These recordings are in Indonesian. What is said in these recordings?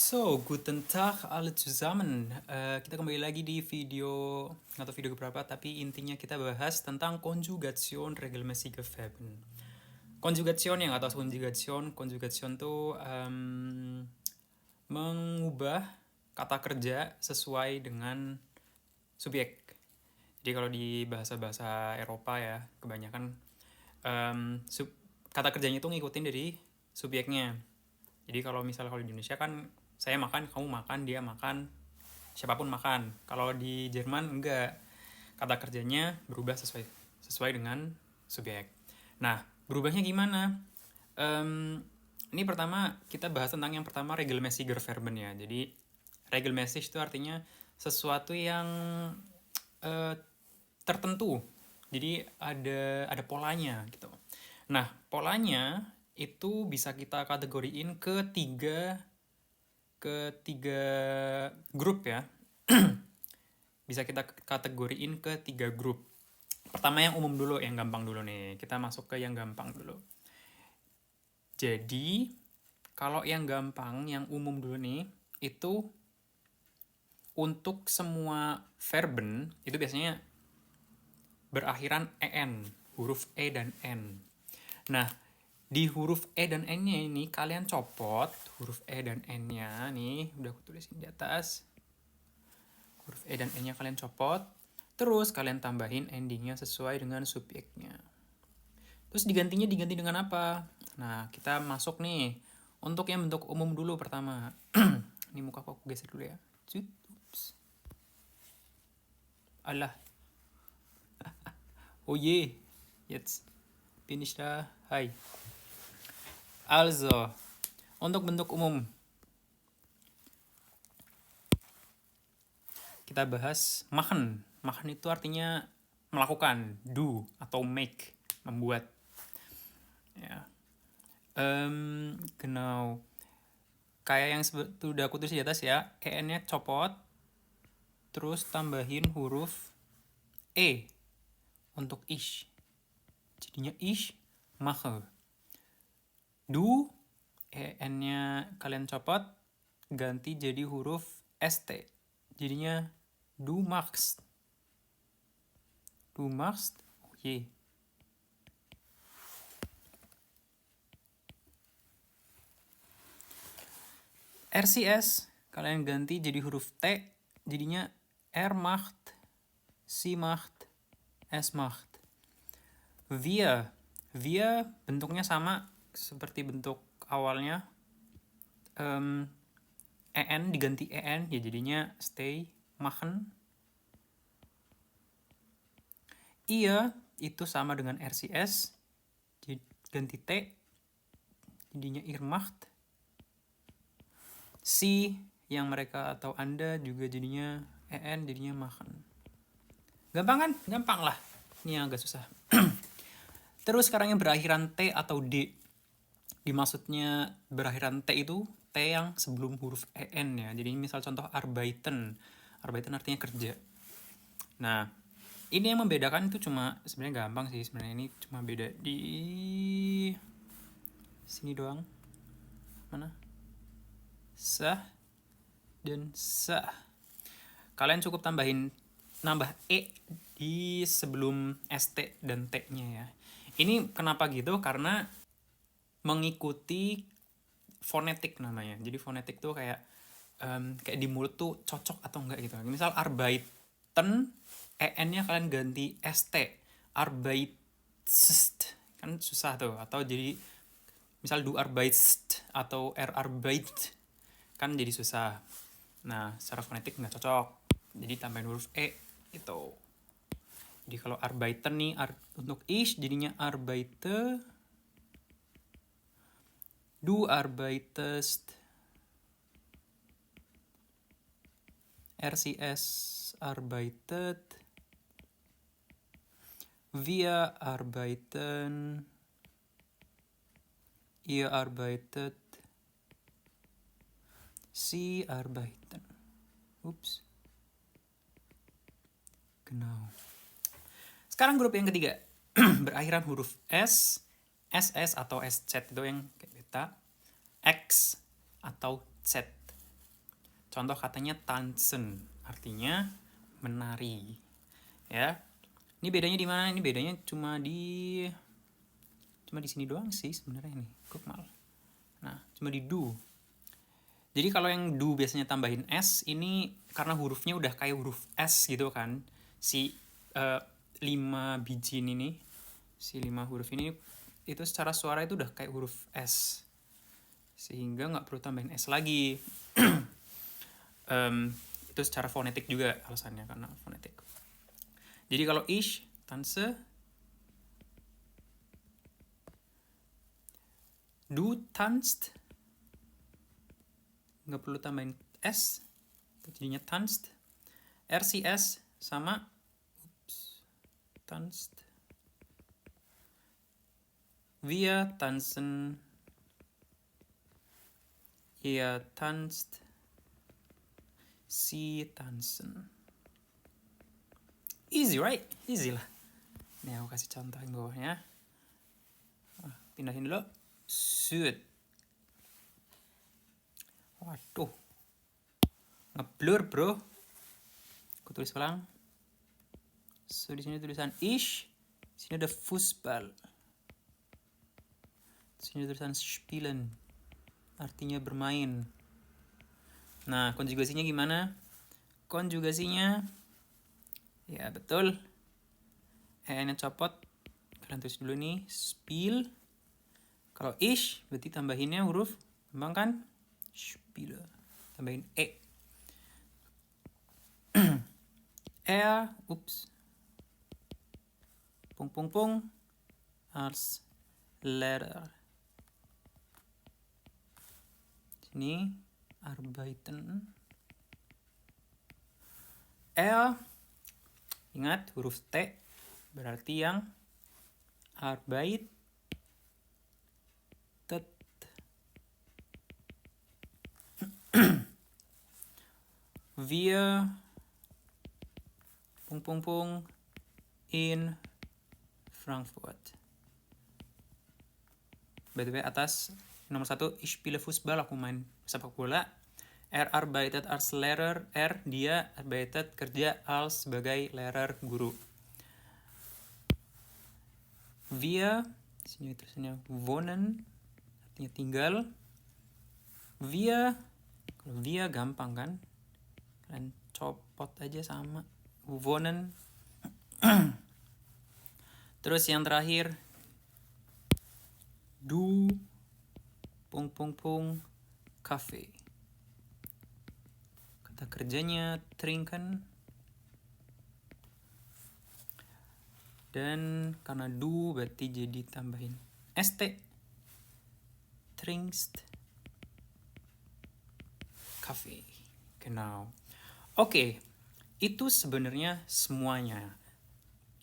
Guten Tag alle zusammen. Kita kembali lagi di video, atau video keberapa, tapi intinya kita bahas tentang Konjugation regelmäßige Verben. Konjugation yang atas konjugation tuh mengubah kata kerja sesuai dengan subjek. Jadi kalau di bahasa-bahasa Eropa ya, kebanyakan kata kerjanya itu ngikutin dari subjeknya. Jadi kalau misalnya kalau di Indonesia kan saya makan, kamu makan, dia makan, siapapun makan. Kalau di Jerman enggak. Kata kerjanya berubah sesuai dengan subjek. Nah, berubahnya gimana? Ini pertama kita bahas tentang yang pertama regelmäßiger Verben ya. Jadi regelmäßig itu artinya sesuatu yang tertentu. Jadi ada polanya gitu. Nah, polanya itu bisa kita kategoriin ke tiga grup ya. Bisa kita kategoriin ke 3 grup. Pertama yang umum dulu, yang gampang dulu nih. Kita masuk ke yang gampang dulu. Jadi, kalau yang gampang, yang umum dulu nih, itu untuk semua verben, itu biasanya berakhiran en, huruf E dan N. Nah, di huruf E dan N-nya ini kalian copot huruf E dan N-nya nih, udah aku tulisin di atas. Huruf E dan N-nya kalian copot, terus kalian tambahin endingnya sesuai dengan subjeknya. Terus diganti dengan apa? Nah, kita masuk nih untuk yang bentuk umum dulu pertama. Ini muka aku geser dulu ya. Ups. Alah. Oh je, jetzt bin ich da. Hai. Also, untuk bentuk umum kita bahas machen. Machen itu artinya melakukan, do atau make, membuat. Ya. Genau. Kayak yang sudah aku tulis di atas ya, en-nya copot, terus tambahin huruf E untuk ich. Jadinya ich mache. Du, en-nya kalian copot, ganti jadi huruf ST. Jadinya du machst. Du machst, oh je. RCS, kalian ganti jadi huruf T, jadinya er macht, sie macht, es macht. Wir bentuknya sama seperti bentuk awalnya. En diganti en, ya jadinya stay, machen. Ihr itu sama dengan RCS, ganti T, jadinya ihr macht. Si yang mereka atau Anda juga jadinya en, jadinya machen. Gampang kan? Gampang lah. Ini yang agak susah. Terus sekarang yang berakhiran T atau D. Dimaksudnya berakhiran T itu T yang sebelum huruf en ya. Jadi misal contoh arbeiten. Arbeiten artinya kerja. Nah, ini yang membedakan itu cuma sebenarnya gampang sih. Sebenarnya ini cuma beda di sini doang. Mana? Sah dan sah. Kalian cukup nambah E di sebelum ST dan T-nya ya. Ini kenapa gitu? Karena mengikuti fonetik namanya. Jadi fonetik tuh kayak di mulut tuh cocok atau enggak gitu. Misal arbeiten, en-nya kalian ganti ST. Arbeitst. Kan susah tuh. Atau jadi misal du arbeitst atau arbeit kan jadi susah. Nah, secara fonetik nggak cocok. Jadi tambahin huruf E gitu. Jadi kalau arbeiten nih untuk ich jadinya arbeite. Du arbeitest. RCS arbeitet. Wir arbeiten. Ihr arbeitet. Sie arbeiten. Ups. Genau. Sekarang grup yang ketiga. Berakhiran huruf S, SS atau SZ itu yang kayak beta, X atau Z. Contoh katanya tanzen, artinya menari. Ya. Ini bedanya di mana? Ini bedanya cuma di sini doang sih sebenarnya nih. Mal. Nah, cuma di do. Jadi kalau yang do biasanya tambahin s, ini karena hurufnya udah kayak huruf s gitu kan. Si 5 biji ini nih, si 5 huruf ini itu secara suara itu udah kayak huruf S, sehingga nggak perlu tambahin S lagi. Itu secara fonetik juga alasannya, karena fonetik. Jadi kalau ich tanze, du tanzt, nggak perlu tambahin S, jadinya tanzt. RCS sama tanzt. Wir tanzen, ihr tanzt, sie tanzen. Easy, right? Easy lah. Nih aku kasih contoh yang bawahnya. Pindahin dulu. Sud. Waduh. Ngeblur, bro. Aku tulis ulang. So, di sini tulisan ich. Di sini ada Fußball. Di sini tulisan spielen. Artinya bermain. Nah, konjugasinya gimana? Konjugasinya, ya betul. E-nya copot. Kalian tulis dulu nih. Spiel. Kalau ich, berarti tambahinnya huruf. Gampang kan? Spiele. Tambahin E. Als Lehrer. Sini arbeiten. Ingat huruf T berarti yang arbeitet. Wir in Frankfurt. By atas nomor 1, ich spiele Fußball, aku main sepak bola. Arbeitet als Lehrer, dia arbeitet, kerja als sebagai Lehrer, guru. Wir, sini tulisannya wohnen, artinya tinggal. Kalau wir gampang kan, kalian copot aja sama wohnen. Terus yang terakhir, du cafe. Kata kerjanya trinken. Dan karena du berarti jadi tambahin st. Trinkst cafe. Genau. Oke, itu sebenarnya semuanya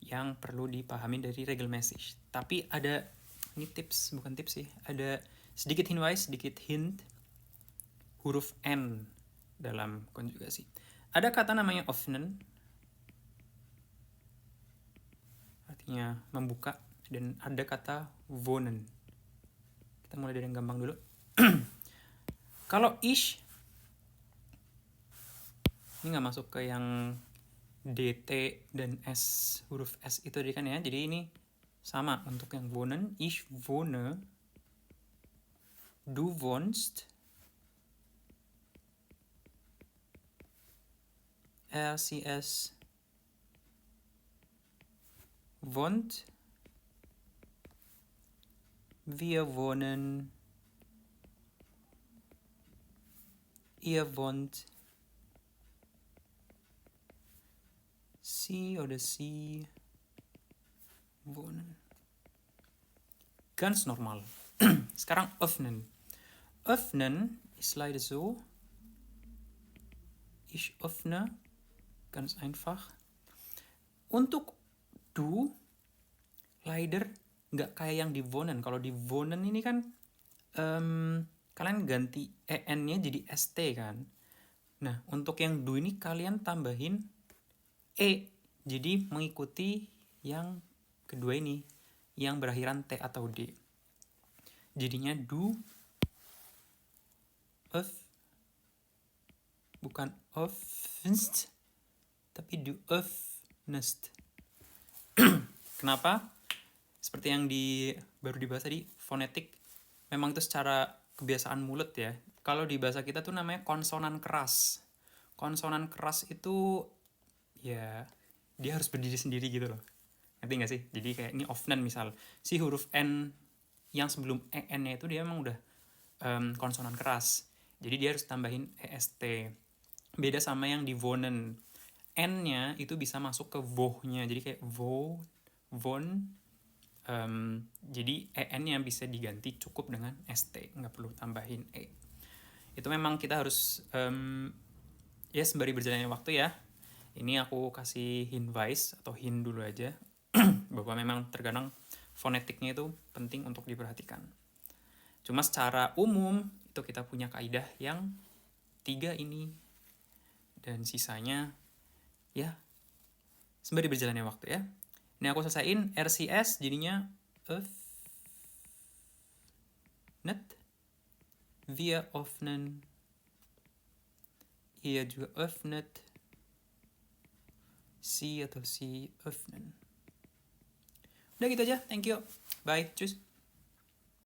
yang perlu dipahami dari regelmäßig. Tapi ada, ini tips, bukan tips sih, ada sedikit hinweis, sedikit hint, huruf N dalam konjugasi. Ada kata namanya öffnen, artinya membuka, dan ada kata wohnen. Kita mulai dari yang gampang dulu. Kalau ich, ini nggak masuk ke yang DT dan S, huruf S itu tadi kan ya. Jadi ini sama untuk yang wohnen. Ich wohne, du wohnst, RCS wohnt, wir wohnen, ihr wohnt, sie oder sie wohnen. Ganz normal. Sekarang öffnen. Öffnen ist leider so. Ich öffne. Ganz einfach. Untuk du, leider nggak kayak yang di wohnen. Kalau di wohnen ini kan kalian ganti en-nya jadi st kan. Nah, untuk yang du ini kalian tambahin e. Jadi mengikuti yang kedua ini, yang berakhiran t atau d. Jadinya du bukan öffnest, tapi du öffnest. Kenapa? Seperti yang baru dibahas tadi, fonetik memang itu secara kebiasaan mulut ya. Kalau di bahasa kita tuh namanya konsonan keras. Konsonan keras itu ya dia harus berdiri sendiri gitu loh. Ngerti nggak sih? Jadi kayak ini ofnen misal, si huruf N yang sebelum EN-nya itu dia emang udah konsonan keras. Jadi dia harus tambahin EST. Beda sama yang di wonen. N-nya itu bisa masuk ke voh-nya. Jadi kayak vo, von. Jadi EN-nya bisa diganti cukup dengan ST. Nggak perlu tambahin E. Itu memang kita harus ya sembari berjalannya waktu ya. Ini aku kasih hinweis atau hint dulu aja. Bahwa memang terkadang fonetiknya itu penting untuk diperhatikan. Cuma secara umum itu kita punya kaidah yang 3 ini. Dan sisanya ya sembari berjalannya waktu ya. Ini aku selesaiin RCS jadinya öffnet, wir öffnen, ihr juga öffnet, sie atau sie öffnen. Udah gitu aja, thank you, bye, tschüss.